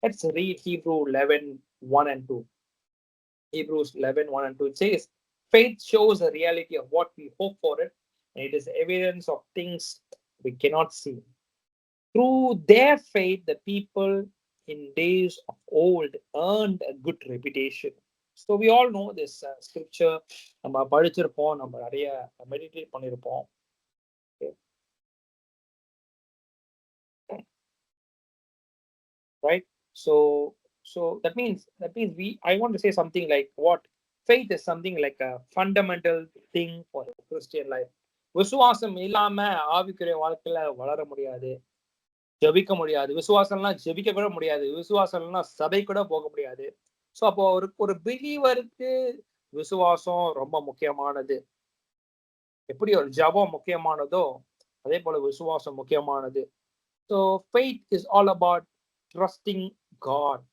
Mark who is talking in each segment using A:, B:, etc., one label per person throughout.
A: Let's read Hebrew 11, 1 and 2. Hebrews 11, 1 and 2. It says, faith shows the reality of what we hope for it, and it is evidence of things we cannot see. Through their faith, the people in days of old earned a good reputation. So we all know this scripture. நம்ம படிச்சிருப்போம், நம்ம நிறைய meditate பண்ணியிருப்போம். Okay, right? So that means we I want to say something like what faith is something like a fundamental thing for a Christian life. விசுவாசம் இல்லாம ஆவிக்குரிய வாழ்க்கையில வளர முடியாது, ஜெபிக்க முடியாது. விசுவாசம்லாம் ஜெபிக்க கூட முடியாது. விசுவாசம்லாம் சபை கூட போக முடியாது. ஸோ அப்போ ஒரு ஒரு பிலீவருக்கு விசுவாசம் ரொம்ப முக்கியமானது. எப்படி ஒரு ஜெபம் முக்கியமானதோ, அதே போல விசுவாசம் முக்கியமானது. So faith is all about trusting God.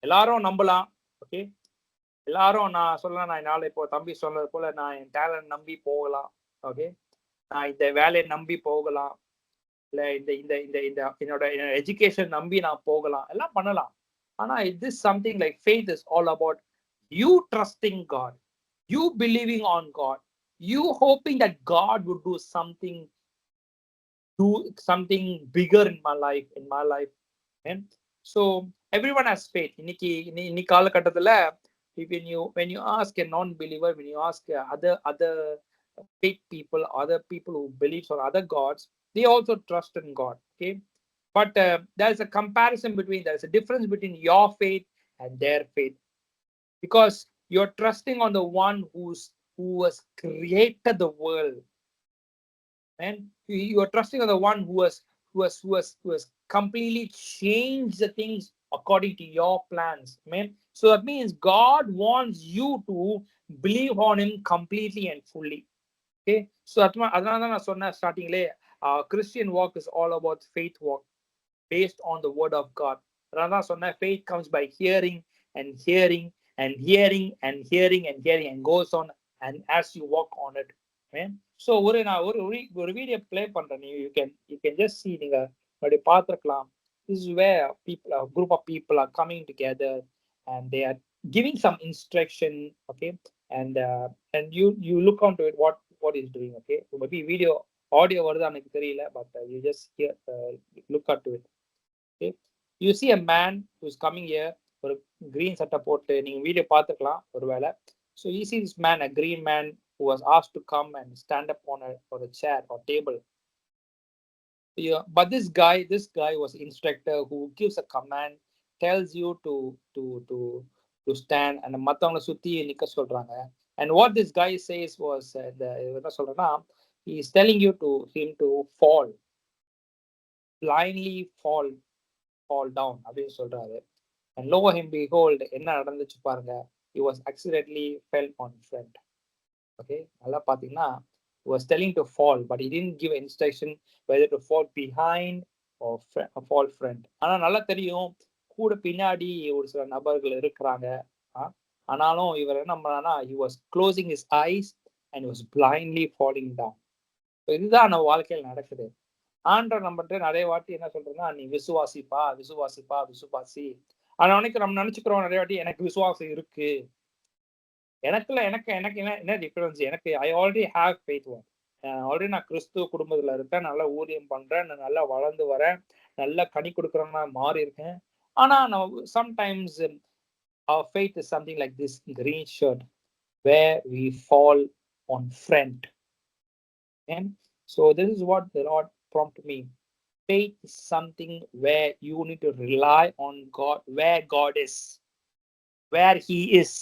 A: எல்லாரும் நம்பலாம். ஓகே, எல்லாரும் நான் சொல்லலாம், நான் என்னால் இப்போ தம்பி சொன்னது போல நான் என் டேலண்ட் நம்பி போகலாம். ஓகே, நான் இந்த வேலையை நம்பி போகலாம், இல்ல இந்த இந்த இந்த இந்த என்னோட எஜுகேஷன் நம்பி நான் போகலாம், எல்லாம் பண்ணலாம். ஆனா this something like faith is all about you trusting God, you believing on God, you hoping that God would do something bigger in my life. And so everyone has faith. இன்னைக்கு காலகட்டத்துல when you ask a non-believer, when you ask other faith people, other people who believe on other gods, they also trust in God. Okay, but there's a comparison between, there's a difference between your faith and their faith, because you're trusting on the one who has created the world, and you are trusting on the one who has completely changed the things according to your plans, man. So that means God wants you to believe on him completely and fully. Okay, so அதனால தான் நான் சொன்னேன் ஸ்டார்டிங்லே, Christian walk is all about faith walk based on the word of God. அதனால தான் சொன்னேன் faith comes by hearing and hearing and hearing and hearing and hearing and goes on and as you walk on it. So நான் ஒரு video play பண்றேன், you can just see, நீங்க அப்படி பார்த்துருக்கலாம். This is where people, a group of people are coming together and they are giving some instruction. Okay, and you look onto it, what is doing. Okay, so maybe video audio வருது எனக்கு தெரியல, but you just hear, look at it. Okay, you see a man who's coming here, ஒரு green சட்டை போட்டு நீங்க video பார்த்துக்கலாம் ஒருவேளை. So you see this man, a green man, who was asked to come and stand up on a chair or table. Yeah, but this guy was instructor who gives a command, tells you to stand, and மத்தவங்கள சுத்தி நிக்க சொல்றாங்க. And what this guy says was, என்ன சொல்றேன்னா, he is telling him to fall, blindly fall down அப்படின்னு சொல்றாரு. And lo and behold, என்ன நடந்துச்சு பாருங்க, he was accidentally fell on front. Okay, நல்லா பாத்தீங்கன்னா, he was telling to fall, but he didn't give instruction whether to fall behind or fall front. ஆனா நல்லா தெரியும், கூட பின்னாடி ஒரு சில நபர்கள் இருக்கிறாங்க. ஆனாலும் இவர் என்ன பண்ணானா, he was closing his eyes and he was blindly falling down. இதுதான் நம்ம வாழ்க்கையில் நடக்குது. ஆண்டவர் நம்மகிட்ட நிறைய வாட்டி என்ன சொல்றதுன்னா, நீ விசுவாசிப்பா விசுவாசிப்பா விசுவாசி. ஆனா நம்ம நினைச்சுக்கிறோம் நிறைய வாட்டி, எனக்கு விசுவாசம் இருக்கு, எனக்குள்ள எனக்கு எனக்கு என்ன என்ன டிஃபரன்ஸ், எனக்கு I already have faith one. Already நான் கிறிஸ்துவ குடும்பத்துல இருக்கேன், நல்லா ஊழியம் பண்றேன், நான் நல்லா வளர்ந்து வரேன், நல்லா கனி கொடுக்குறவனா மாறி இருக்கேன். ஆனா நம்ம sometimes our faith is something like this green shirt where we fall on front. And so this is what the Lord prompted me. Faith is something where you need to rely on God, where God is, where he is.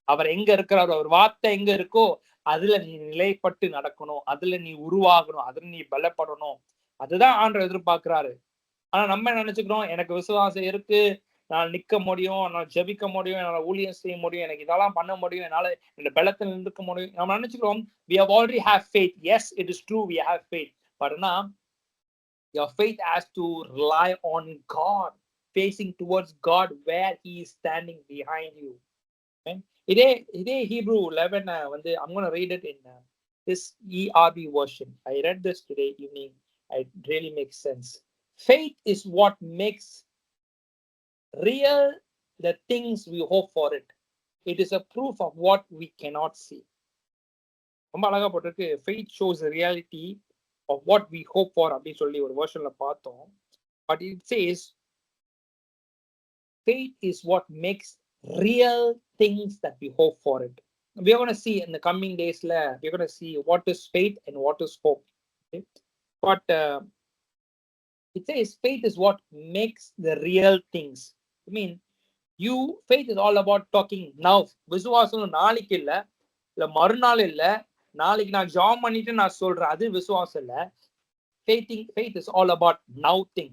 A: அவர் எங்க இருக்கிறாரோ, அவர் வார்த்தை எங்க இருக்கோ அதுல நீ நிலைப்பட்டு நடக்கணும், அதுல நீ உருவாகணும், அதுல நீ பலப்படணும். அதுதான் ஆண்டவர் எதிர்பார்க்கிறாரு. ஆனா நம்ம நினைச்சுக்கிறோம், எனக்கு விசுவாசம் இருக்கு, நான் நிக்க முடியும், நான் ஜெபிக்க முடியும், என்னால ஊழியம் செய்ய முடியும், எனக்கு இதெல்லாம் பண்ண முடியும், என்னால இந்த பலத்தில் நிற்க முடியும். நம்ம நினைச்சுக்கிறோம் we have already have faith. Yes, it is true, we have faith. But your faith has to rely on God, facing towards God where he is standing behind you. இதே Hebrew 11 வந்து I'm going to read it in this ERV version. I read this today evening. It really makes sense. Faith is what makes real the things we hope for it. It is a proof of what we cannot see. ரொம்ப அழகா போட்டிருக்கு, faith shows the reality of what we hope for அப்படின்னு சொல்லி ஒரு வெர்ஷன்ல பார்த்தோம். But it says faith is what makes real things that we hope for it. We are going to see in the coming days we're going to see what is faith and what is hope. Okay? But it says faith is what makes the real things. I mean, faith is all about talking now. விசுவாசம் நாளைக்கு இல்ல மறுநாள் இல்ல, நாளைக்கு நான் jam பண்ணிட்டு நான் சொல்றேன், அது விசுவாசம் இல்ல. Faith is all about now thing.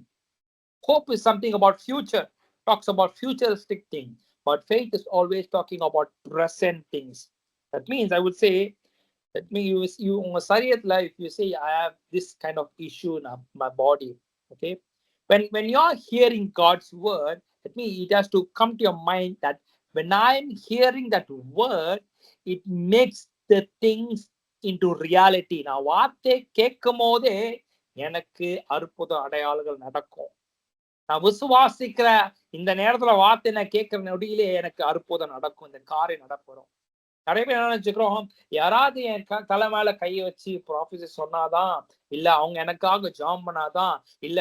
A: Hope is something about future, talks about futuristic thing. But faith is always talking about present things. That means I would say, that means you உங்க சரீரத்துல, if you say I have this kind of issue in my body, okay, when you are hearing God's word, that means it has to come to your mind that when I'm hearing that word, it makes the things into reality. நான் வார்த்தை கேட்கும் போதே எனக்கு அற்புத அடையாளங்கள் நடக்கும். நான் விசுவாசிக்கிற இந்த நேரத்துல வார்த்தை நான் கேட்கிற நொடியிலே எனக்கு அற்புதம் நடக்கும், இந்த காரியம் நடப்படும். நிறைய பேர் என்ன நினைச்சுக்கிறோம், யாராவது என் தலை மேல கையை வச்சு ப்ராஃபஸி சொன்னாதான், இல்ல அவங்க எனக்காக ஜாம் பண்ணாதான், இல்ல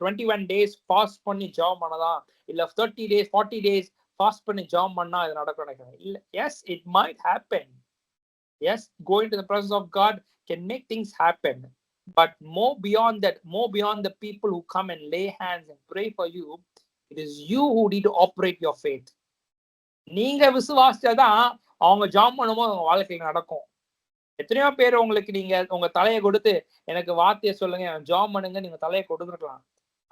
A: 21 days ஃபாஸ்ட் பண்ணி ஜாம் பண்ணாதான், இல்ல 30 days 40 days ஃபாஸ்ட் பண்ணி ஜாம் பண்ணா இது நடக்கும் நினைக்கிறேன். இல்ல, yes, it might happen. Yes, going to the presence of God can make things happen. But more beyond that, more beyond the people who come and lay hands and pray for you, it is you who need to operate your faith. நீங்க விசுவாசிச்சாதான் அவங்க jam பண்ணும்போது உங்க வாழ்க்கையில நடக்கும். எத்தனையோ பேர் உங்களுக்கு நீங்க உங்க தலையை கொடுத்து எனக்கு வார்த்தையை சொல்லுங்க, ஜாம் பண்ணுங்க, நீங்க தலையை கொடுத்துருக்கலாம்.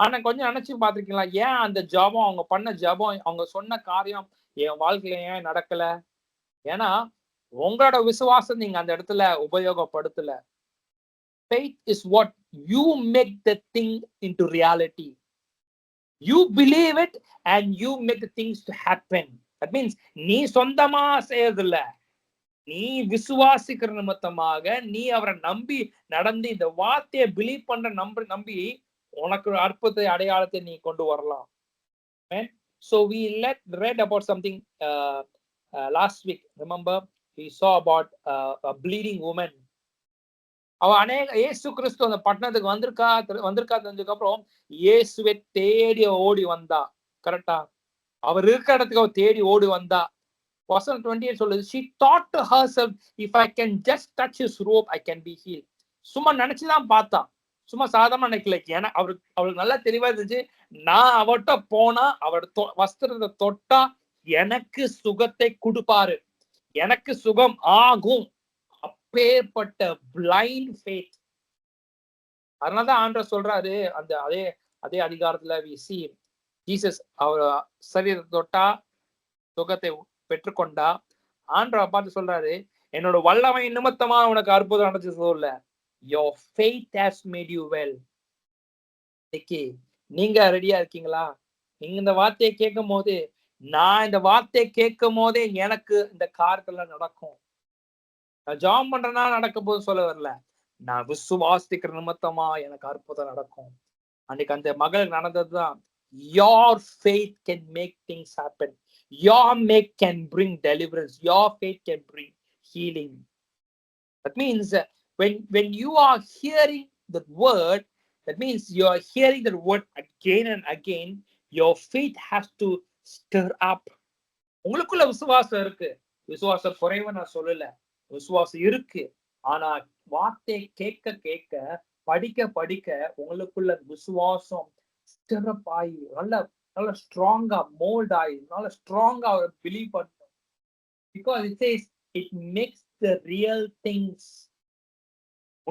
A: ஆனா கொஞ்சம் நினைச்சு பாத்துருக்கீங்களா, ஏன் அந்த ஜாபம், அவங்க பண்ண ஜாபம், அவங்க சொன்ன காரியம் என் வாழ்க்கையில ஏன் நடக்கல? ஏன்னா உங்களோட விசுவாசம் நீங்க அந்த இடத்துல உபயோகப்படுத்தல. Faith is what you make the thing into reality. You believe it and you make the things to happen. That means நீ சொந்தமா செய்யறதில்ல, நீ விசுவாசிக்கிற நிமித்தமாக நீ அவரை நம்பி நடந்து இந்த வார்த்தையை பிலீவ் பண்ற நம்பி உனக்கு அற்புத அடையாளத்தை நீ கொண்டு வரலாம். So we read about something last week. Remember, we saw about a bleeding woman. அவ இயேசு கிறிஸ்து அந்த பட்டணத்துக்கு வந்திருக்கா தெரிஞ்சதுக்கு அப்புறம் இயேசுவை தேடி ஓடி வந்தா. கரெக்டா? அவர் இருக்கிற இடத்துக்கு அவ தேடி ஓடி வந்தா. வசனம் 28 சொல்லுது, she thought to herself, if I can just touch his robe, I can be healed. சும்மா நினைச்சுதான் பார்த்தா, சும்மா சாதாரண நினைக்கல. ஏன்னா அவளுக்கு நல்லா தெளிவா இருந்துச்சு, நான் அவர்கிட்ட போனா அவர் வஸ்திரத்தை தொட்டா எனக்கு சுகத்தை கொடுப்பாரு, எனக்கு சுகம் ஆகும். அப்பேற்பட்ட பிளைண்ட் ஃபேத். அதனாலதான் ஆண்டவர் சொல்றாரு, அந்த அதே அதிகாரத்துல we see Jesus அவர் சரீரத்தை தொட்டா சுகத்தை பெற்றுக்கொண்டா. ஆண்டவர் பார்த்து சொல்றாரு, என்னோட வல்லமை நிமித்தமா உனக்கு அற்புதம் நடந்துச்சு சொல்ல, your faith has made you well. நீங்க ரெடியா இருக்கீங்களா? நீங்க இந்த வார்த்தையை கேட்கும் போது, நான் இந்த வார்த்தையை கேட்கும் போதே எனக்கு இந்த காரியத்துல நடக்கும். நான் ஜாம் பண்றேன்னா நடக்க போது சொல்ல வரல, நான் விசுவாசிக்கிற நிமித்தமா எனக்கு அற்புதம் நடக்கும். அன்னைக்கு அந்த மகளுக்கு நடந்ததுதான். Your faith can make things happen. Your faith can bring deliverance. Your faith can bring healing. That means when you are hearing the word, that means you are hearing the word again and again, your faith has to stir up. உங்களுக்குள்ள விசுவாசம் இருக்கு, விசுவாசம் குறைவா நான் சொல்லல, விசுவாசம் இருக்கு. ஆனா வார்த்தை கேட்க கேட்க படிக்க உங்களுக்குள்ள விசுவாசம் ஸ்டிரப் ஆகி நல்ல ஸ்ட்ராங்கா மோல்ட் ஆகி நல்ல ஸ்ட்ராங்கா பிலீவ் பண்ணும். Because it says it makes the real things.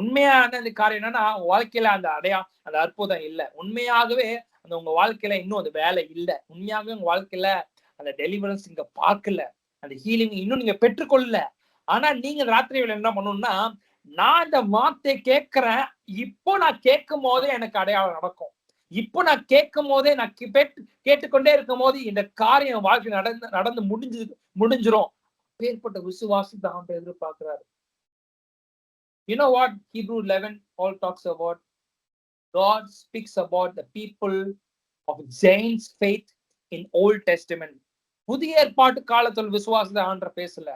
A: உண்மையான அந்த காரியம் என்னன்னா, வாழ்க்கையில அந்த அற்புதம் இல்ல, உண்மையாகவே அந்த உங்க வாழ்க்கையில இன்னும் அந்த வேலை இல்ல, உண்மையாகவே உங்க வாழ்க்கையில அந்த டெலிவரன்ஸ் நீங்க பார்க்கல, அந்த ஹீலிங் இன்னும் நீங்க பெற்றுக்கொள்ளல. ஆனா நீங்க ராத்திரி வேலை என்ன பண்ணணும்னா, நான் இந்த வார்த்தை கேட்கிறேன், இப்போ நான் கேட்கும் போதே எனக்கு அடையாளம் நடக்கும், இப்போ நான் கேட்கும் போதே நான் கேட்டுக்கொண்டே இருக்கும் போது இந்த காரியம் வாழ்க்கை நடந்து முடிஞ்சிரும். பேர்பட்ட விசுவாசத்தை தான் எதிர்பார்க்கிறாரு. You know what Hebrew 11 all talks about? God speaks about the people of James faith in Old Testament. புதிய ஏற்பாட்டு காலத்தில் விசுவாசத்தை ஆண்டவர் பேசல.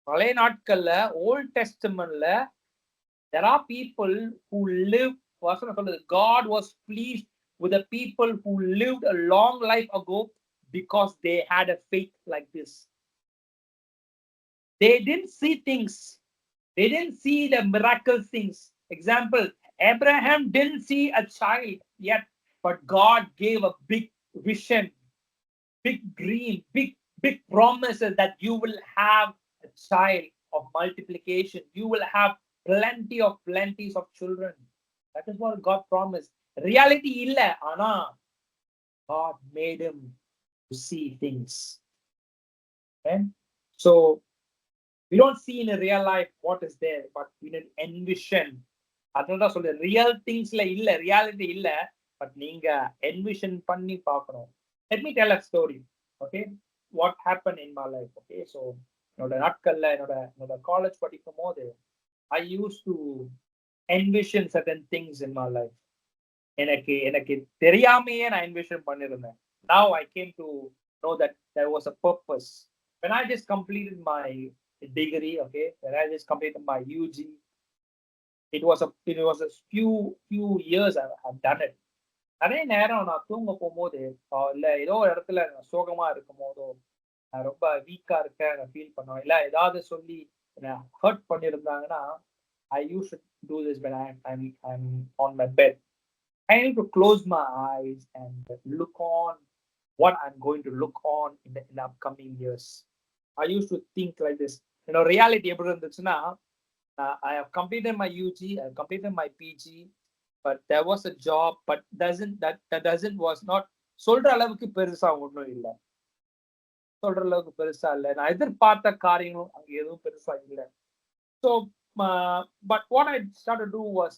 A: பழைய நாட்கள்ல volt டெஸ்டமெண்ட்ல there are people who live, God was pleased with the people who lived a long life ago because they had a faith like this. They didn't see things. They didn't see the miracle things. Example, Abraham didn't see a child yet, but God gave a big vision, big dream, big promises that you will have a child of multiplication. You will have plenties of children. That is what God promised. Reality illa, ana God made him to see things. Okay? So we don't see in a real life what is there, but we need envision. அதனால சொல்றேன், real திங்ஸ்ல இல்ல, reality இல்ல, but நீங்க envision பண்ணி பார்க்கணும். Let me tell a story. Okay, what happened in my life. Okay, so என்னோட நாட்கள்ல என்னோட காலேஜ் படிக்கும் போது I used to envision certain things in my life. எனக்கு தெரியாமையே நான் envision பண்ணிருந்தேன். Now I came to know that there was a purpose. When I just completed my degree, okay, when I just completed my UG, it was a few years I've done it. அதே நேரம் நான் தூங்க போகும்போது இல்ல ஏதோ ஒரு இடத்துல சோகமா இருக்கும் போதோ, நான் ரொம்ப வீக்கா இருக்கேன் ஃபீல் பண்ணுவேன், இல்ல ஏதாவது சொல்லி hurt பண்ணிருந்தாங்கன்னா, I used to do this when I'm on my bed. I need to close my eyes and look on what I'm going to look on in the upcoming years. I used to think like this. Reality எப்படி இருந்துச்சுன்னா, I have completed my UG, I have completed my PG, but there was a job, but that was not சொல்ற அளவுக்கு பெருசா ஒன்றும் இல்லை. சொல்ற அளவுக்கு பெருசா இல்லை. நான் எதிர்பார்த்த காரியங்களும் அங்க எதுவும் பெருசா இல்லை. So, but what I started to do was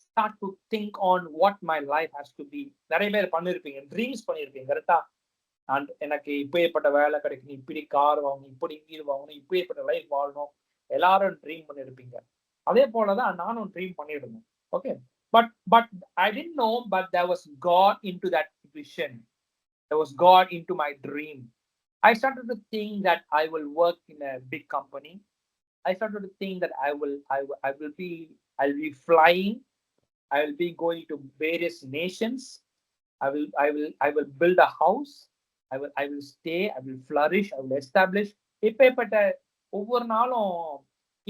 A: start to think on what my life has to be. நிறைய பேர் பண்ணிருப்பீங்க, ட்ரீம்ஸ் பண்ணிருப்பீங்க, கரெக்டா? அண்ட் எனக்கு இப்படிப்பட்ட வேலை கிடைக்கணும், இப்படி கார் வாங்கணும், இப்படி வீடு வாங்கணும், இப்படிப்பட்ட லைஃப் வாழணும், எல்லாரும் ட்ரீம் பண்ணிருப்பீங்க. அதே போலதான் நானும் ட்ரீம் பண்ணிருந்தேன். Okay, but I didn't know, but there was God into that vision. There was God into my dream. I started to think that I will work in a big company. I started to think that I'll be flying. I will be going to various nations. I will build a house. I will stay. I will flourish. I will establish. இப்பேற்பட்ட ஒவ்வொரு நாளும்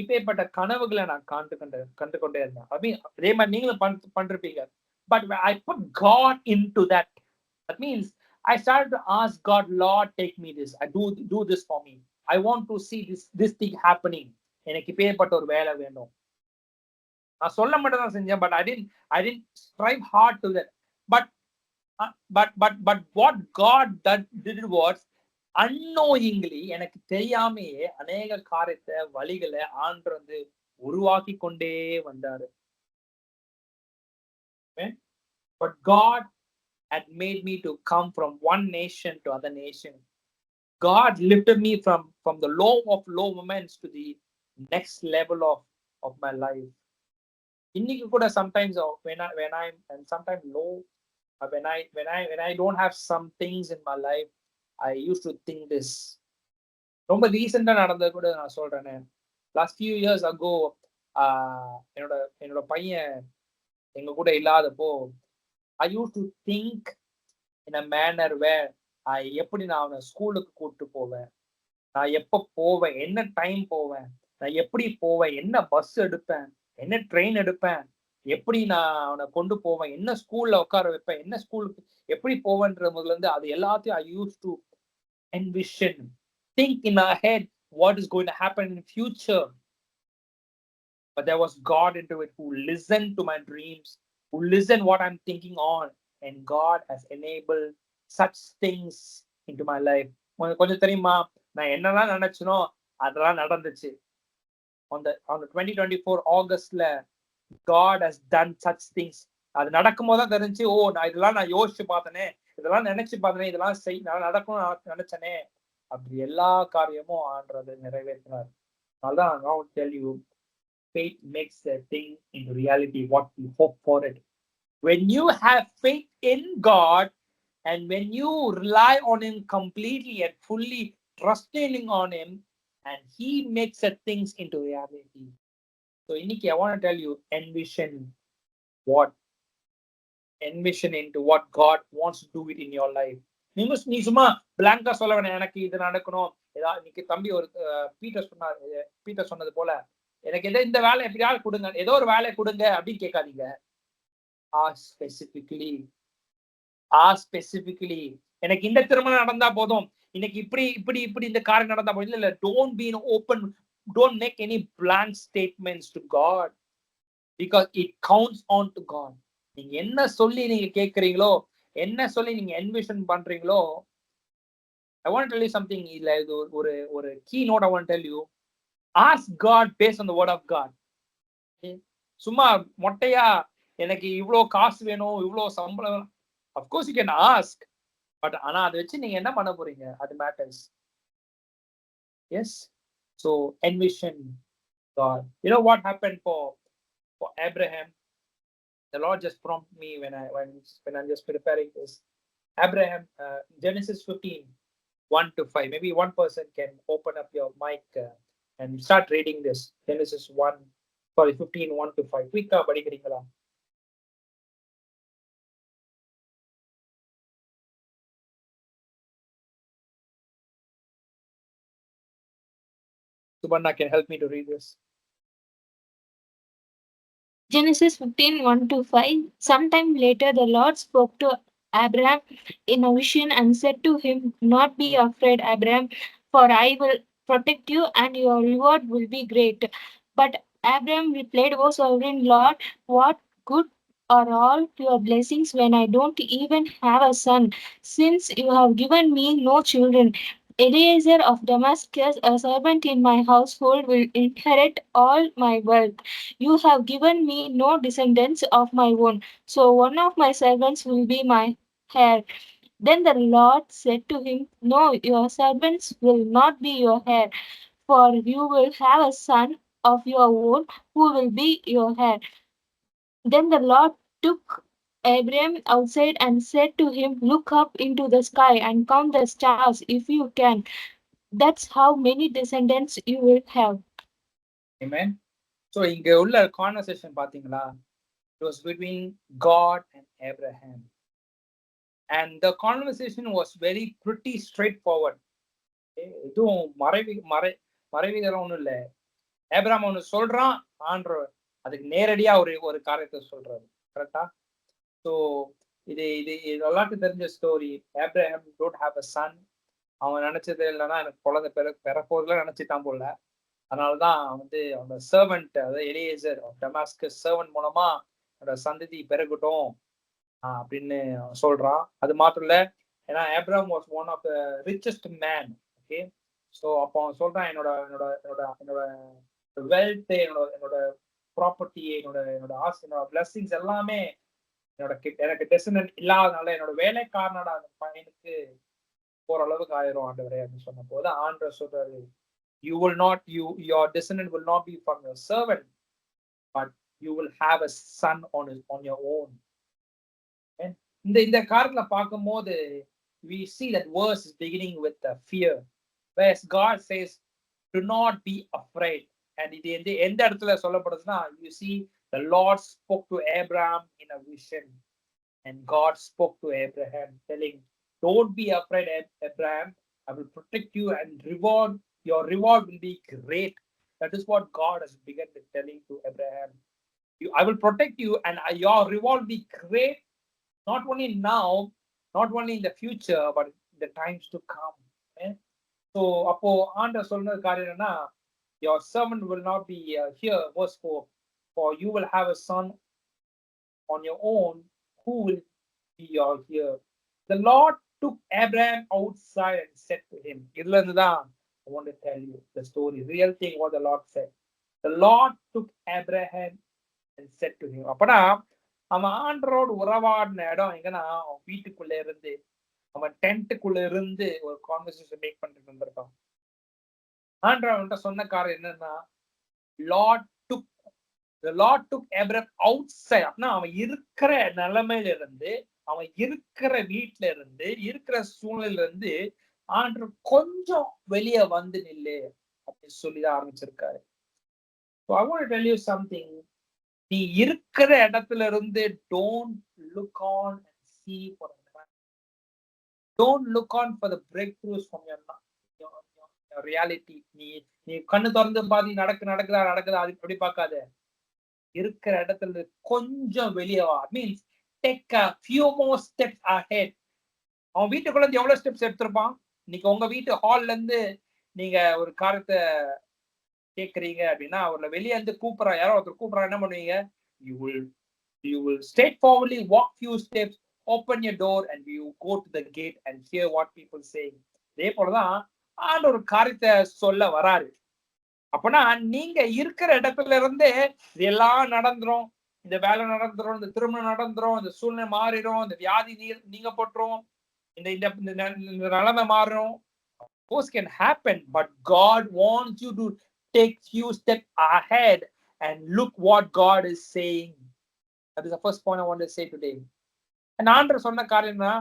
A: இப்பேற்பட்ட கனவுகளை நான் கண்டு கொண்டே இருந்தேன். அதே மாதிரி நீங்களும் பண்றீங்க. But I put God into that. That means I started to ask God, Lord, take me this. I do this for me. I want to see this thing happening. எனக்கு இப்பேற்பட்ட ஒரு வேலை வேணும். நான் சொல்ல மட்டும் தான் செஞ்சேன், but I didn't strive hard to that. But what God did was unknowingly, எனக்கு தெரியாமையே அநேக காரியத்தை வழிகளை ஆண்டவர் வந்து உருவாக்கி கொண்டே வந்தாரு. But God had made me to come from one nation to other nation. God lifted me from the low of low moments to the next level of my life. இன்னைக்கு கூட sometimes when I'm and sometimes low, when I don't have some things in my life, I used to think this. ரொம்ப ரீசெண்டா நடந்தது கூட நான் சொல்றேனே. Last few years ago, என்னோட பையன் எங்க கூட இல்லாதப்போ, I used to think in a manner where எப்படி நான் அவனை ஸ்கூலுக்கு கூப்பிட்டு போவேன், நான் எப்ப போவேன், என்ன டைம் போவேன், நான் எப்படி போவேன், என்ன பஸ் எடுப்பேன், என்ன ட்ரெயின் எடுப்பேன், எப்படி நான் அவனை கொண்டு போவேன், என்ன ஸ்கூல்ல உட்கார வைப்பேன், என்ன ஸ்கூலுக்கு எப்படி போவேன்ற முதல்ல இருந்து அது எல்லாத்தையும் I used to envision, think in my head what is going to happen in the future. But there was God into it, who listened to my dreams, who listened what I'm thinking on, and God has enabled such things into my life. கொஞ்சம் தெரியுமா, நான் என்னெல்லாம் நினைச்சனோ அதெல்லாம் நடந்துச்சு. On the 2024 Augustல God has done such things. அது நடக்கும் போது தான் தெரிஞ்சு, நான் இதெல்லாம் நான் யோசிச்சு பார்த்தனே, இதெல்லாம் நினைச்சு பார்த்தனே, இதெல்லாம் நடக்கும் நினைச்சனே, அப்படி எல்லா காரியமும் ஆண்டவர் நிறைவேற்றினார். அதான் I want to tell you, faith makes a thing into reality what we hope for it. When you have faith in God and when you rely on Him completely and fully trusting on Him, and He makes the things into reality. So இன்னைக்கு I want to tell you, what envision into what God wants to do it in your life. நீ சும்மா பிளாங்கா சொல்ல வேணாம், எனக்கு இது நடக்கணும். ஏதாவது இன்னைக்கு தம்பி ஒரு பீட்டர் சொன்னது போல, எனக்கு ஏதோ இந்த வேலை எப்படியாவது கொடுங்க, ஏதோ ஒரு வேலை கொடுங்க அப்படின்னு கேட்காதீங்க. ஸ்பெசிபிக்கலி எனக்கு இந்த திருமணம் நடந்தா போதும், இன்னைக்கு இப்படி இப்படி இப்படி இந்த காரியம் நடந்தா போதும். இல்ல, don't be open, don't make any blank statements to God, because it counts on to God. நீங்க என்ன சொல்லி நீங்க கேட்கறீங்களோ, என்ன சொல்லி நீங்க என்விஷன் பண்றீங்களோ, I want to tell you something. இல்ல, இது ஒரு key note I want to tell you. Ask God based on the word of God. சும்மா மொட்டையா எனக்கு இவ்வளவு காசு வேணும், இவ்வளவு சம்பளம், of course you can ask, but ஆனா அதை வச்சு நீங்க என்ன பண்ண போறீங்க, அது matters. Yes, so envision God. You know what happened for Abraham? The Lord just prompted me when I'm just preparing this. Abraham, Genesis 15, 1-5. Maybe one person can open up your mic and start reading this. Genesis 15, 1-5. Quick, படிக்கிறீங்களா? Subarna can help me to read this.
B: Genesis 15, 1-5. Sometime later, the Lord spoke to Abraham in a vision and said to him, "Not be afraid, Abraham, for I will protect you and your reward will be great." But Abraham replied, "O sovereign Lord, what good are all your blessings when I don't even have a son, since you have given me no children? Eliezer of Damascus, a servant in my household, will inherit all my wealth. You have given me no descendants of my own, so one of my servants will be my heir." Then the Lord said to him, "No, your servants will not be your heir, for you will have a son of your own who will be your heir." Then the Lord took Abram outside and said to him, "Look up into the sky and count the stars if you can. That's how many descendants you will have."
A: Amen. So இங்க உள்ள conversation பாத்தீங்களா? It was between God and Abraham. And the conversation was very pretty straightforward. எதுவும் மறைவிதெல்லாம் ஒண்ணும் இல்ல. Abraham ஒண்ணு சொல்றான், ஆண்டவர் அதுக்கு நேரடியா ஒரு காரியத்தை சொல்றாரு. கரெக்டா? ஸோ இது இது எல்லாருக்கும் தெரிஞ்ச story. Abraham don't have a Sun. அவன் நினைச்சது இல்லைன்னா எனக்கு குழந்தை பிறப்போதுல நினைச்சிட்டான் போல. அதனாலதான் அவனோட சர்வெண்ட், அதாவது எலியேசர் டமாஸ்கஸ் சர்வெண்ட் மூலமா என்னோட சந்ததி பெருகட்டும் அப்படின்னு சொல்றான். அது மாத்திரம் இல்ல, ஏன்னா Abraham was one of the richest man. Okay, so அப்போ அவன் சொல்றான், என்னோட என்னோட என்னோட என்னோட வெல்த், என்னோட ப்ராப்பர்ட்டி, என்னோட ஆசை, என்னோட பிளஸிங்ஸ் எல்லாமே எனக்கு டெசிடென்ட் இல்லாதனால என்னோட வேலைக்காரனோட அந்த பையனுக்கு ஓரளவுக்கு ஆயிரும் ஆண்டவரே அப்படின்னு சொன்ன போது ஆண்டவர் சொல்றாரு, you will not, your descendant will not be from your servant, but you will have a son on your own. இந்த காரியத்துல பார்க்கும்போது we see that verse is beginning with the fear, whereas God says do not be afraid. And இது எந்த இடத்துல சொல்லப்படுதுன்னா, you see the Lord spoke to Abraham in a vision, and God spoke to Abraham telling, don't be afraid, Abraham, I will protect you and your reward will be great. That is what God has begun telling to Abraham. I will protect you and your reward will be great, not only now, not only in the future, but in the times to come. So அப்போ ஆண்டவர் சொன்னது காரியம் என்னன்னா, your servant will not be here, verse 4, for you will have a son on your own who will be your heir. The Lord took Abraham outside and said to him, இதுல இருந்துதான் I want to tell you the story, real thing what the Lord said. The Lord took Abraham and said to him. அப்பனா அவன் ஆண்டரோடு உறவாடின இடம் எங்கன்னா, அவன் வீட்டுக்குள்ள இருந்து, அவன் டென்ட்டுக்குள்ள இருந்து ஒரு கான்வர்சேஷன் மேக் பண்ணிட்டு இருந்திருக்கான். ஆண்டர் அவன்கிட்ட சொன்ன காரியம் என்னன்னா, Lord took The Lord took Abraham outside. அப்படின்னா அவன் இருக்கிற நிலைமையில இருந்து, அவன் இருக்கிற வீட்டுல இருந்து, இருக்கிற சூழ்நிலையில இருந்து ஆண்டவர் கொஞ்சம் வெளியே வந்து நில்லு அப்படின்னு சொல்லிதான் ஆரம்பிச்சிருக்காரு. So I want to tell you something. நீ இருக்கிற இடத்துல இருந்து don't look on and see for a miracle. Don't look on for the breakthroughs from your reality. நீ கண்ணு திறந்து பாதி நடக்குதா அப்படி பார்க்காத. இருக்கிற இடத்துல கொஞ்சம் வெளியே வா. Means take a few more steps ahead. அவன் வீட்டுக்குள்ள இருந்து எவ்வளவு ஸ்டெப்ஸ் எடுத்திருப்பான்? இன்னைக்கு உங்க வீட்டு ஹால்ல இருந்து நீங்க ஒரு காரியத்தை கேக்குறீங்க அப்படின்னா அவர்ல வெளியே இருந்து கூப்பிடுறா, யாரோ ஒருத்தர் கூப்பிடுறா, என்ன பண்ணுவீங்க? You will straightforwardly walk few steps, open your door and you go to the gate and hear what people say. இதே போலதான் ஆண்டு ஒரு காரியத்தை சொல்ல வராரு. அப்பனா நீங்க இருக்கிற இடத்துல இருந்து இதெல்லாம் நடந்துரும், இந்த வேலை நடந்துரும், இந்த திருமணம் நடந்துரும், இந்த சூழ்நிலை மாறிடும், இந்த வியாதி நீங்க போட்டுரும், இந்த நிலைமை மாறும். Those can happen, but God wants you to take few steps ahead and look what God is saying. That is the first point I want to say today. And ஆண்டவர் சொன்ன காரியம்னா,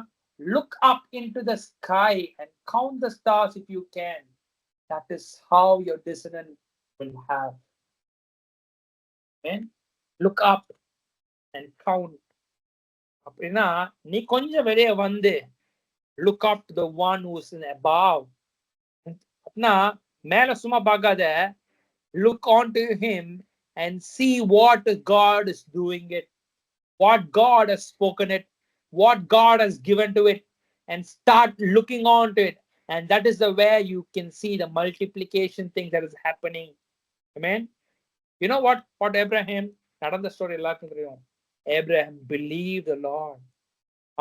A: look up into the sky and count the stars if you can. That is how your discernment will have. Amen. Look up and count. அப்படின்னா நீ கொஞ்சம் வெளியே வந்து look up to the one who is in above. அப்படின்னா மேல சும்மா பார்க்காத, look on to him and see what God is doing it, what God has spoken it, what God has given to it, and start looking on to it. And that is the way you can see the multiplication thing that is happening. Amen. You know what Abraham, நடந்த story எல்லாருக்கும் தெரியும். Abraham believed the Lord.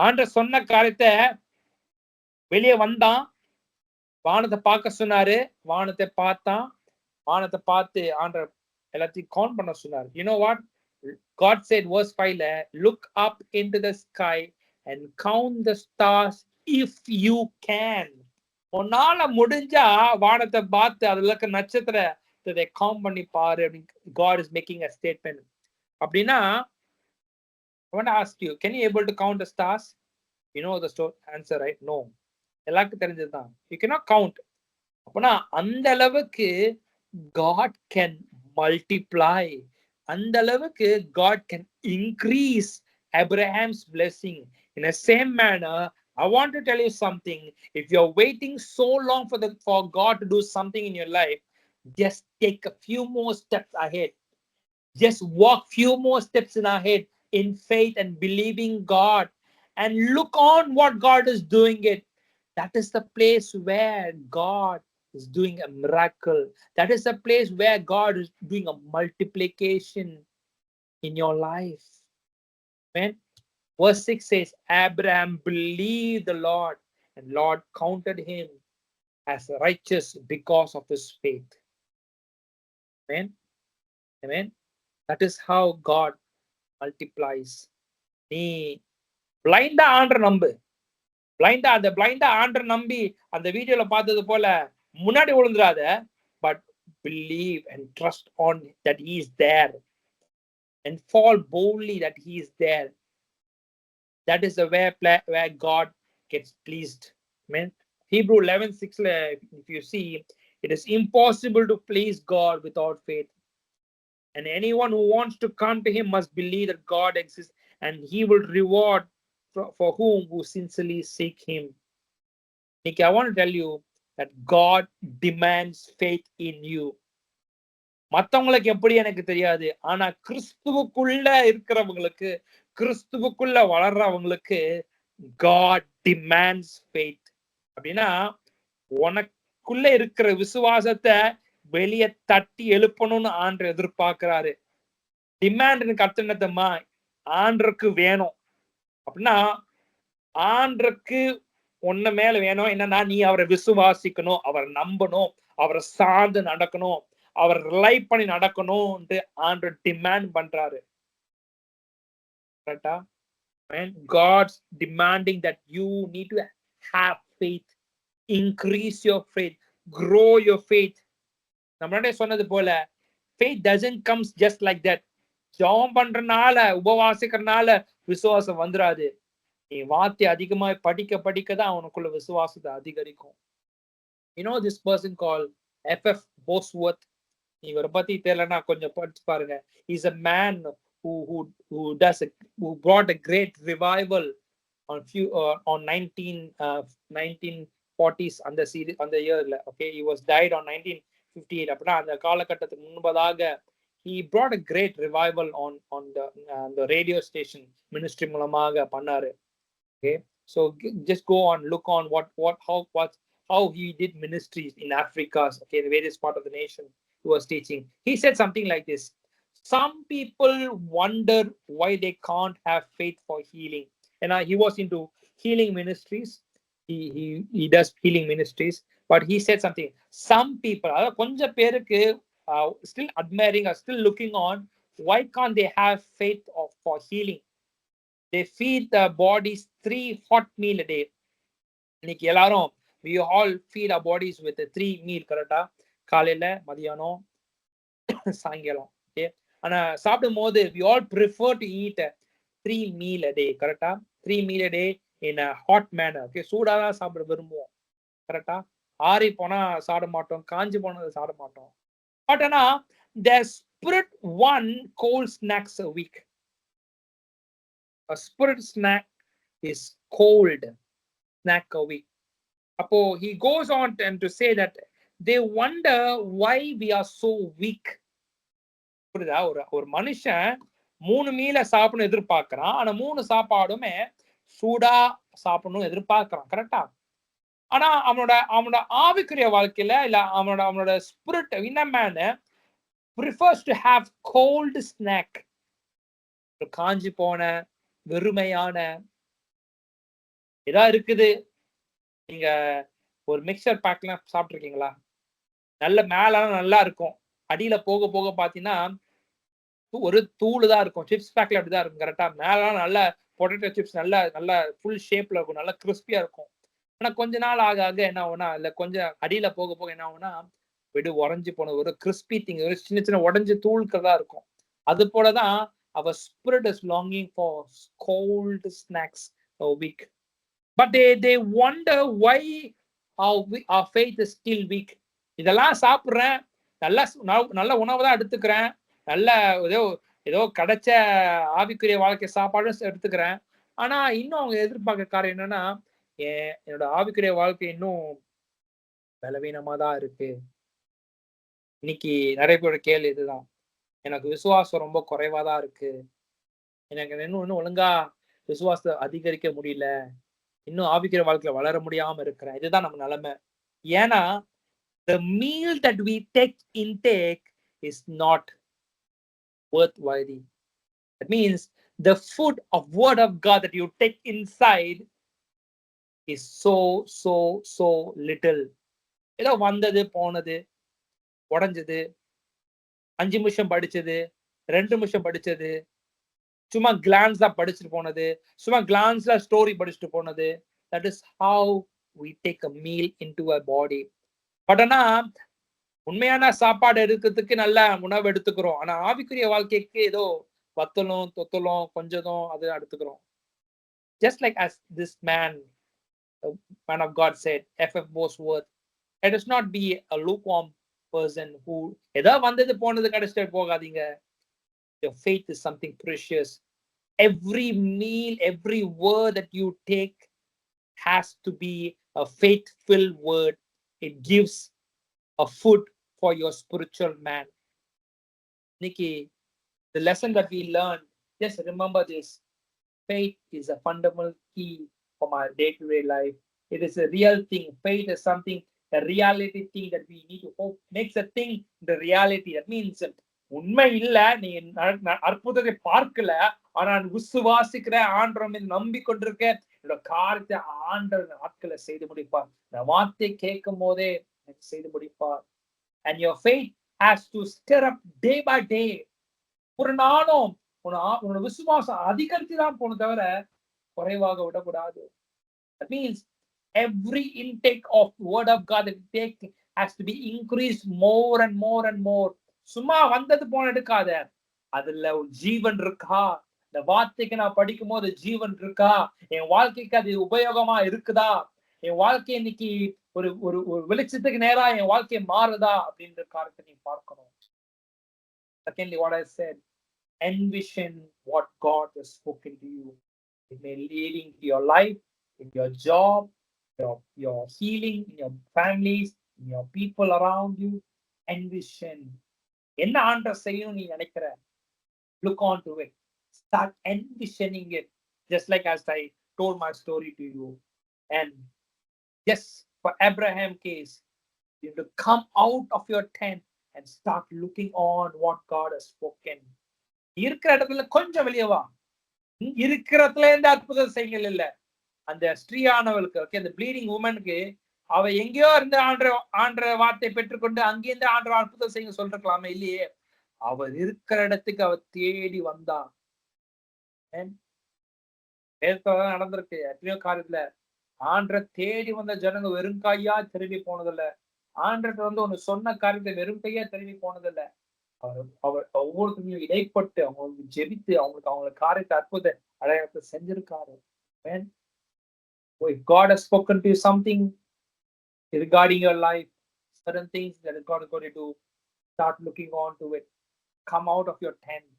A: ஆண்டவர் சொன்ன காரியத்தை வெளியே வந்தான், வானத்தை பார்க்க சொன்னாரு, வானத்தை பார்த்தான், வானத்தை பார்த்து ஆண்டவர் எல்லாத்தையும் கவுண்ட் பண்ண சொன்னாரு. You know what God said, verse 5, look up into the sky and count the stars if you can. உன்னால முடிஞ்சா வானத்தை பார்த்து அதுல இருக்க நட்சத்திரத்தை கவுண்ட் பண்ணி பாரு. God is making a statement. அப்படின்னா I want to ask you, can you able to count the stars? You know the answer, right? No. எல்லாருக்கும் தெரிஞ்சதுதான். You cannot count. அப்பனா அந்த அளவுக்கு God can multiply. அந்த அளவுக்கு God can increase Abraham's blessing. In the same manner, I want to tell you something. If you're waiting so long for God to do something in your life, just take a few more steps ahead. Just walk few more steps ahead in faith and believing God, and look on what God is doing it. That is the place where God is doing a miracle. That is the place where God is doing a multiplication in your life. Amen. Verse 6 says, Abraham believed the Lord, and Lord counted him as righteous because of his faith. Amen. Amen. That is how God multiplies. நீ பிளைண்டா ஆண்டரை நம்பு. பிளைண்டா ஆண்டரை நம்பி அந்த வீடியோல பார்த்தது போல முன்னாடி விழுந்துடாத. But believe and trust on that he is there, and fall boldly that he is there. That is the where God gets pleased. Amen. Hebrew 11:6, if you see, it is impossible to please God without faith. And anyone who wants to come to him must believe that God exists, and he will reward for who sincerely seek him. Nikki, I want to tell you that God demands faith in you. மத்தவங்களுக்கு எப்படி எனக்கு தெரியாது, ஆனா கிறிஸ்துவுக்குள்ள இருக்கிறவங்களுக்கு, கிறிஸ்துவுக்குள்ள வளர்றவங்களுக்கு God demands faith. அப்படின்னா உனக்குள்ள இருக்கிற விசுவாசத்தை வெளியே தட்டி எழுப்பணும்னு ஆண்டவர் எதிர்பார்க்கிறாரு. டிமாண்ட் கத்துனதம்மா ஆண்டருக்கு வேணும். அப்படின்னா ஆண்டருக்கு உன்ன மேல வேணும் என்னன்னா, நீ அவரை விசுவாசிக்கணும், அவரை நம்பணும், அவரை சார்ந்து நடக்கணும், அவர் ரிலை பண்ணி நடக்கணும்னு ஆண்டவர் டிமாண்ட் பண்றாரு. கரெக்டா? God's demanding that you need to have faith, increase your faith, grow your faith. நம்மளே சொன்னது போல, faith doesn't come just like that. ஜெபம் பண்றனால உபவாசிக்கிறனால விசுவாசம் வந்துராது. நீ வார்த்தை அதிகமா படிக்க படிக்கதான் அவனுக்குள்ள விசுவாசத்தை அதிகரிக்கும். You know this person called F.F. Bosworth. இவரை பத்தி தெரியலன்னா கொஞ்சம் படிச்சு பாருங்க. He's a man who brought a great revival on 1940s அந்த அந்த இயர்ல. Okay, he was died on 1958. அப்படின்னா அந்த காலகட்டத்துக்கு முன்பதாக he brought a great revival on the radio station ministry மூலமாக பண்ணாரு. Okay, so just go on, look on how he did ministries in Africa, okay, in various part of the nation he was teaching. He said something like this: some people wonder why they can't have faith for healing. And he was into healing ministries. He does healing ministries, but he said something. Some people, konja perukku still admiring or still looking on, why can't they have faith for healing? They feed the bodies 3 hot meal a day. இன்னைக்கு எல்லாரும் we all feed our bodies with a 3 meal, கரெக்டா? காலையில, மதியானம், சாயங்காலம். Okay, ஆனா சாப்பிடும் போது we all prefer to eat a 3 meal a day, கரெக்டா? 3 meal a day in a hot manner. Okay, சூடா தான் சாப்பிட விரும்புவோம், கரெக்டா? ஆறி போனா சாப்பிட மாட்டோம், காஞ்சி போனது சாப்பிட மாட்டோம். பட் ஆனா the spirit one cold snacks a week. A spirit snack is cold snack a week. Appo he goes on to say that they wonder why we are so weak. புரியுதா? ஒரு மனுஷன் 3 மீல சாப்பிடணும் எதிர்பார்க்கிறான், ஆனா 3 சாப்பாடுமே சூடா சாப்பிடணும் எதிர்பார்க்கிறான், கரெக்டா? ஆனா அவனோட ஆவிக்குரிய வாழ்க்கையில இல்ல அவனோட spirit inner man prefers to have cold snack. காஞ்சி போன வெறுமையான இதா இருக்குது. நீங்க ஒரு மிக்சர் பேக்லாம் சாப்பிட்டுருக்கீங்களா? நல்ல மேல நல்லா இருக்கும், அடியில போக போக பாத்தீங்கன்னா ஒரு தூள் தான் இருக்கும். சிப்ஸ் பேக்ல அப்படிதான் இருக்கும், கரெக்டா? மேல நல்ல பொட்டேட்டோ சிப்ஸ் நல்ல ஃபுல் ஷேப்ல இருக்கும், நல்ல கிறிஸ்பியா இருக்கும். ஆனா கொஞ்ச நாள் ஆக ஆக என்ன ஆகும்னா, இல்ல கொஞ்சம் அடியில போக போக என்ன ஆகும்னா, வெடு உறைஞ்சு போன ஒரு கிறிஸ்பி திங், ஒரு சின்ன சின்ன உடஞ்சு தூள்களா இருக்கும். அது போலதான் our spirit is longing for cold snacks a week. But they wonder why our faith is still weak. இதெல்லாம் சாப்பிடுறேன், நல்ல உணவு தான் எடுத்துக்கிறேன், நல்ல ஏதோ கிடைச்ச ஆவிக்குரிய வாழ்க்கை சாப்பாடும் எடுத்துக்கிறேன். ஆனா இன்னும் அவங்க எதிர்பார்க்க காரணம் என்னன்னா, என்னோட ஆவிக்குரிய வாழ்க்கை இன்னும் பலவீனமா தான் இருக்கு. இன்னைக்கு நிறைய பேரோட கேள்வி இதுதான். எனக்கு விசுவாசம் ரொம்ப குறைவா தான் இருக்கு, எனக்கு இன்னும் ஒழுங்கா விசுவாசத்தை அதிகரிக்க முடியல, இன்னும் ஆவிக்குரிய வாழ்க்கையில வளர முடியாம இருக்கிறேன். இதுதான் நம்ம நிலைமை. ஏன்னா the meal that we intake is not worthwhile. That means the food of word of God that you take inside is so little. ஏதோ வந்தது போனது, உடஞ்சது, 5 நிமிஷம் படிச்சது, 2 நிமிஷம் படிச்சது, சும்மா கிளான்ஸ்ல படிச்சுட்டு போனது, சும்மா கிளான்ஸ்ல ஸ்டோரி படிச்சுட்டு போனது. That is how we take a meal into our body. But ஆனா உண்மையான சாப்பாடு எடுக்கிறதுக்கு நல்ல உணவு எடுத்துக்கிறோம், ஆனா ஆவிக்குரிய வாழ்க்கைக்கு ஏதோ வத்தலும் தொத்தலும் கொஞ்சதும் அது எடுத்துக்கிறோம். Just like as this man of God said, F.F. Bosworth, let us not be a lukewarm person who ஏதோ வந்தது போனது கடைசிட்டு போகாதீங்க. Your faith is something precious. Every meal, every word that you take has to be a faith-filled word. It gives a food for your spiritual man. Nikki, the lesson that we learned, just remember this: faith is a fundamental key for my day-to-day life. It is a real thing. Faith is something, a reality thing that we need to hope makes a thing the reality. That means உண்மை இல்ல, நீ அற்புதத்தை பார்க்கல, ஆனா விசுவாசிக்கிற ஆண்டவர் மீது நம்பிக்கொண்டிருக்க, என்னோட காரியத்தை ஆண்டவர் நாட்களை செய்து முடிப்பார். இந்த வார்த்தை கேட்கும் போதே செய்து முடிப்பார். And your faith has to stir up day by day. ஒரு நாளும் உன்னோட விசுவாசம் அதிகரித்து தான் போன தவிர குறைவாக விடக்கூடாது. That means every intake of word of God that you take has to be increased more and more and more. சும்மா வந்தது போன எடுக்காத, அதுல ஒரு ஜீவன் இருக்கா? இந்த வார்த்தைக்கு நான் படிக்கும் போது ஜீவன் இருக்கா? என் வாழ்க்கைக்கு அது உபயோகமா இருக்குதா? என் வாழ்க்கை இன்னைக்கு ஒரு ஒரு ஒரு வெளிச்சத்துக்கு நேரா என் வாழ்க்கை மாறுதா அப்படின்ற காரியத்தை நீ பார்க்கணும். Secondly, what I said, envision what God has spoken to you. It may leading to your life, in your job, your healing, in your families, in your people around you. Envision. என்ன ஆண்டவர் செய்யணும் நீ நினைக்கிற? Look on to it. Start envisioning it. Just like as I told my story to you. And yes, for Abraham case, you have to come out of your tent and start looking on what God has spoken. இருக்கிற இடத்துல கொஞ்சம் வெளியே வா. இருக்கிறதுல இருந்து அற்புத செய்கள் இல்ல. அந்த ஸ்ரீயானவளுக்கு, ஓகே, அந்த ப்ளீடிங் உமனுக்கு அவ எங்கேயோ இருந்து ஆண்ட வார்த்தை பெற்றுக்கொண்டு அங்கிருந்து ஆண்ட அற்புதம் செய்ய சொல்லிருக்கலாமே, இல்லையே. அவர் இருக்கிற இடத்துக்கு அவ தேடி வந்தா. நடந்திருக்கு எத்தனையோ காரியத்துல. ஆண்ட தேடி வந்த ஜனங்க வெறும் கையா திரும்பி போனதில்ல. ஆண்டர்கிட்ட வந்து ஒண்ணு சொன்ன காரியத்தை வெறும் கையா திரும்பி போனதில்ல. அவர் ஒவ்வொருத்தரையும் இடைப்பட்டு அவங்களுக்கு ஜெபித்து அவங்களுக்கு காரியத்தை அற்புத அடையாளத்தை செஞ்சிருக்காரு. If God has spoken to you something regarding your life, certain things that God is going to do, start looking on to it. Come out of your tent.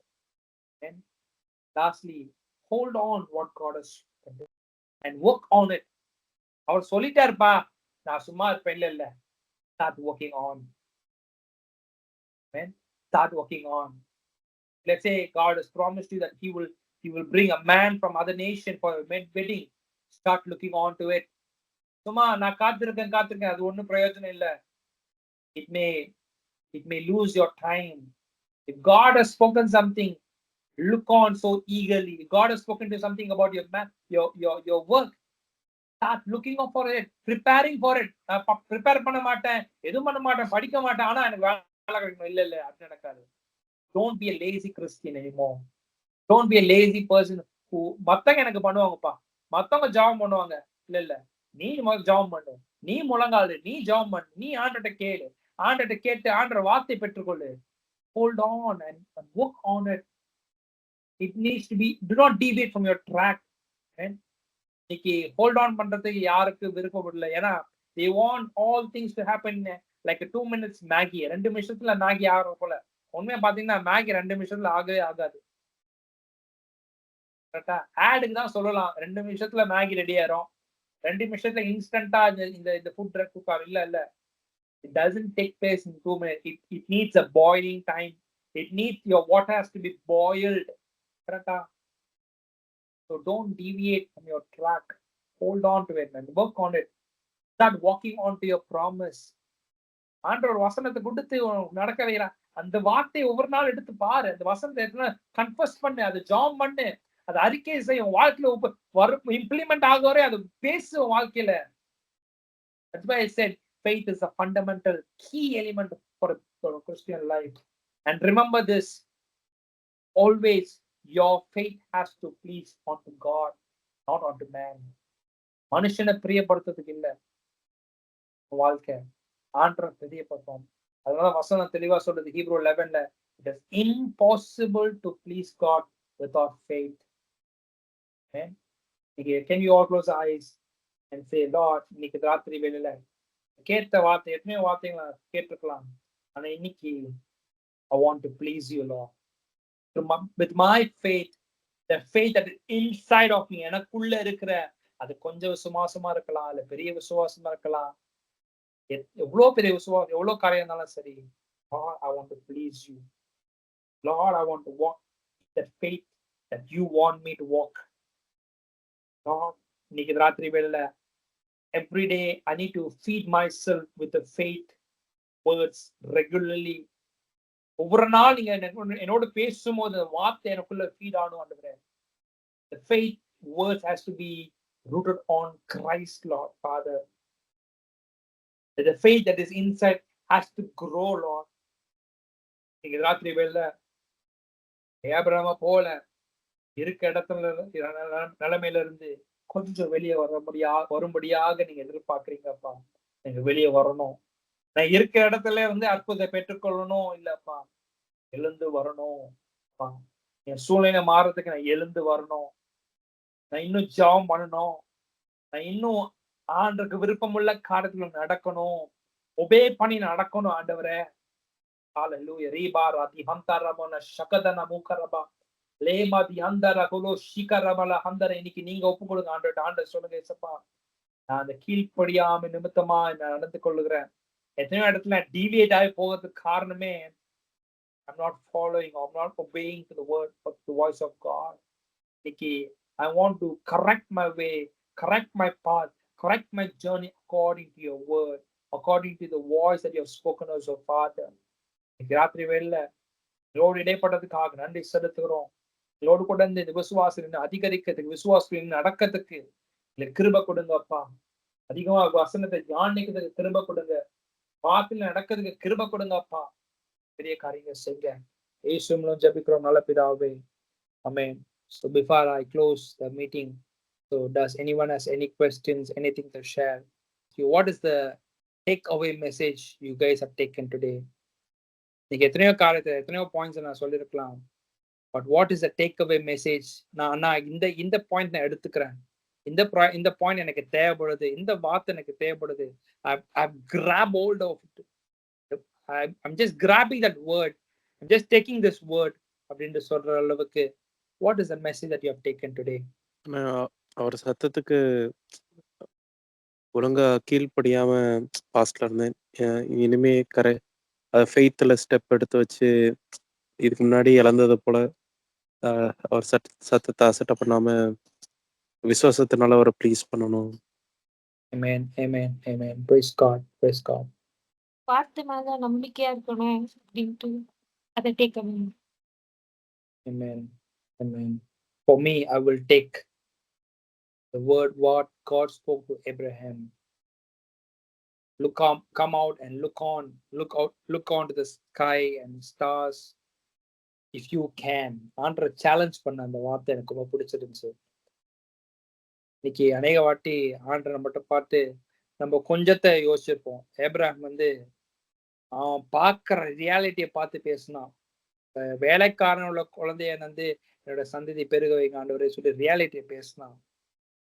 A: And lastly, hold on what God has spoken and work on it. அவர் சொல்லிட்டாருப்பா, நான் சும்மா இருப்பேன் இல்ல. Start working on. Amen. Start working on. Let's say God has promised you that he will bring a man from other nation for a wedding. Start looking on to it. சும்மா நான் காத்திருக்கேன் அது ஒண்ணும் பிரயோஜனம் இல்ல. It may lose your time. If God has spoken something, look on so eagerly. If God has spoken to something about your work, start looking up for it, preparing for it. prepare பண்ண மாட்டேன், எதுவும் பண்ண மாட்டேன், படிக்க மாட்டேன், ஆனா எனக்கு வேலை கிடைக்கணும். இல்ல அது நடக்காது. Don't be a lazy Christian anymore. Don't be a lazy person who மத்தவங்க எனக்கு பண்ணுவாங்கப்பா, மத்தவங்க ஜாபம் பண்ணுவாங்க. இல்ல நீ ஜாபம் பண்ணு, நீ முழங்காடு, நீ ஜாபம் பண்ணு, நீ ஆண்டட்ட கேளு, ஆண்டட்ட கேட்டு ஆண்டற வார்த்தை பெற்றுக்கொள்ளு. Hold on and work on it. It needs to be, do not deviate from your track. இன்னைக்கு ஹோல்ட் ஆன் பண்றதுக்கு யாருக்கு விருப்பம் இல்லை. ஏன்னா they want all things to happen like a 2 minutes Maggi. 2 நிமிஷத்துல மேகி ஆகிற போல. உண்மையா பாத்தீங்கன்னா மேகி 2 நிமிஷத்துல ஆகவே ஆகாது. கரெக்டா? ஆடுக்கு தான் சொல்லலாம் 2 நிமிஷத்துல மேகி ரெடி ஆயிரும், 2 நிமிஷத்துல இன்ஸ்டன்டா இந்த ஃபுட் குக் ஆகும். இல்ல it doesn't take place in 2 minutes. It needs a boiling time. It needs your water has to be boiled. Correct? So don't deviate from your track. Hold on to it and work on it. Start walking on to your promise. ஆண்டவர் வசனத்தை கொடுத்து நடக்க வைக்கிறான். அந்த வார்த்தையை ஒவ்வொரு நாள் எடுத்து பாரு. அந்த வசனத்தை கன்ஃபஸ் பண்ணு, அது ஜாம் பண்ணு, அது அறிக்கை செய்யும். வாழ்க்கையில இம்ப்ளிமெண்ட் ஆகவரை அது பேசும் வாழ்க்கையில. That's why I said faith is a fundamental key element for a Christian life. And remember this, always your faith has to please unto God, not unto man. மனுஷனை பிரியப்படுத்துறதுக்கு இல்ல வாழ்க்கை, ஆண்டவரை பிரியப்படுத்தும். அதனால வசனம் தெளிவா சொல்றது Hebrew 11ல, it is impossible to please God without faith. Can you all close our eyes and say, Lord, இன்னைக்கு ராத்திரி வேளையில கேட்ட வார்த்தை எத்தனையோ வார்த்தைகளை கேட்டிருக்கலாம், ஆனா இன்னைக்கு I want to please you, Lord. With my faith, the faith that is inside of me, எனக்குள்ள இருக்கிற அது கொஞ்சம் விசுவாசமா இருக்கலாம், இல்ல பெரிய விசுவாசமா இருக்கலாம், எவ்வளவு பெரிய விசுவாசம், எவ்வளவு காரியம் இருந்தாலும் சரி. Lord, I want to please you. Lord, I want to walk that faith that you want me to walk. Lord, இன்னைக்கு ராத்திரி வேளையில every day I need to feed myself with the faith words regularly. ஒவ்வொரு நாள் நீங்க என்னோட பேசும்போது வார்த்தை எனக்குள்ள ஃபீட் ஆகணும் ஆண்டவரே. The faith words has to be rooted on Christ, Lord Father. The faith that is inside has to grow, Lord. நீங்க ராத்திரி வேளையில ஆபிரகாமை போல இருக்க இடத்துல நிலைமையில இருந்து கொஞ்சம் வெளியே வரும்படியாக நீங்க எதிர்பார்க்கறீங்கப்பா. நீங்க வெளியே வரணும். நான் இருக்க இடத்துல இருந்து அற்புதத்தை பெற்றுக்கொள்ளணும் இல்லப்பா, எழுந்து வரணும். என் சூழ்நிலை மாறுறதுக்கு நான் எழுந்து வரணும். நான் இன்னும் ஜெபம் பண்ணணும். நான் இன்னும் ஆண்டவருக்கு விருப்பமுள்ள காரியத்துல நடக்கணும். ஒபே பண்ணி நடக்கணும் ஆண்டவரே. ஹalleluya. ரீபா ராதி ஹந்தரமன ஷகதன மூக்கரபா. லேமா தி அந்தர குலோ ஷிகரமல ஹந்தர. இன்னைக்கு நீங்க ஒப்பு கொடுங்க ஆண்டவர்ட்ட. ஆண்டவர் சொல்லுங்க ஏசப்பா, நான் அந்த கீழ்ப்படியாமை நிமித்தமா நான் நடந்து கொள்ளுகிறேன். எத்தனையோ இடத்துல டீவியேட் ஆகி போகிறதுக்கு காரணமே I'm not following, I'm not obeying to the word of the voice of God. Nikki, I want to correct my way, correct my path, correct my journey according to your word, according to the voice that you have spoken as your Father. இன்னைக்கு ராத்திரி வேளையில இதோடு இடைப்பட்டதுக்காக நன்றி செலுத்துகிறோம். இதோடு கூட இந்த விசுவாசம் அதிகரிக்கிறதுக்கு, விசுவாசம் நடக்கிறதுக்கு இல்லை கிருபை கொடுங்க அப்பா. அதிகமா வசனத்தை தியானிக்கிறதுக்கு கிருபை கொடுங்க. வாக்கில் நடக்கிறதுக்கு கிருபை கொடுங்க அப்பா. பெரிய காரியங்கள் செய்ய இயேசு மூலம் ஜெபிக்கிறோம் நல்ல பிதாவே. ஆமென். So before I close the meeting, so does anyone has any questions, anything to share? So what is the takeaway message you guys have taken today? நீங்க எத்தனையோ காரியத்தை எத்தனையோ பாயிண்ட்ஸ் நான் சொல்லியிருக்கலாம். But what is the takeaway message? நான் இந்த point நான் எடுத்துக்கிறேன். இந்த பாயிண்ட் எனக்கு தேவைப்படுது. இந்த வார்த்தை எனக்கு தேவைப்படுது. I've grabbed hold of it. I'm just grabbing that word. I'm just taking this word அப்படினு சொல்ற அளவுக்கு what is the message that you have taken today?
C: அவர் சத்தத்துக்கு ஒழுங்கா கீழ்ப்படியாம பாஸ்ட்ல இருந்தேன். இனிமே ஃபெய்த்ல ஸ்டெப் எடுத்து வச்சு இதுக்கு முன்னாடி இழந்தது போல அவர் சத்தத்தை அசட்டை பண்ணாம விசுவாசத்தினால அவரை ப்ளீஸ் பண்ணணும்.
A: Amen, amen, amen. Praise God, praise God.
B: வார்த்தை மேல நம்பிக்கையா இருக்கணும் அப்படின்ட்டு அதை டேக்கணும்.
A: Amen, amen. For me, I will take the word what God spoke to Abraham. Come out and look onto the sky and stars if you can. ஆன்ற challenge பண்ண அந்த வார்த்தை எனக்கு ரொம்ப பிடிச்சிருந்துச்சு. இன்னைக்கு அநேக வாட்டி ஆண்டரை மட்டும் பார்த்து நம்ம கொஞ்சத்தை யோசிச்சிருப்போம். ஏப்ரஹாம் அவன் பார்க்கிற ரியாலிட்டியை பார்த்து பேசினான். வேலைக்காரன் உள்ள குழந்தைய என்னோட சந்ததி பெருக வைங்க ஆண்டவரே சொல்லி ரியாலிட்டியை பேசினான்.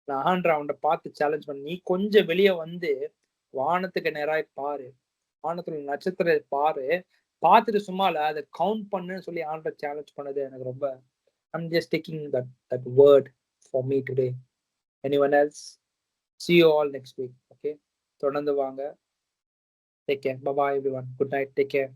A: நான் ஆண்டரை அவன்கிட்ட பார்த்து சேலஞ்ச் பண்ண, நீ கொஞ்சம் வெளியே வானத்துக்கு நேராய் பாரு, வானத்துல நட்சத்திர பாரு, பார்த்துட்டு சும்மா இல்ல அதை கவுண்ட் பண்ணுன்னு சொல்லி ஆண்டரை சேலஞ்ச் பண்ணது எனக்கு ரொம்ப. I'm just taking that word for me today. Anyone else? See you all next week. Okay, தொடர்ந்து வாங்க. Take care. Bye bye everyone. Good night. Take care.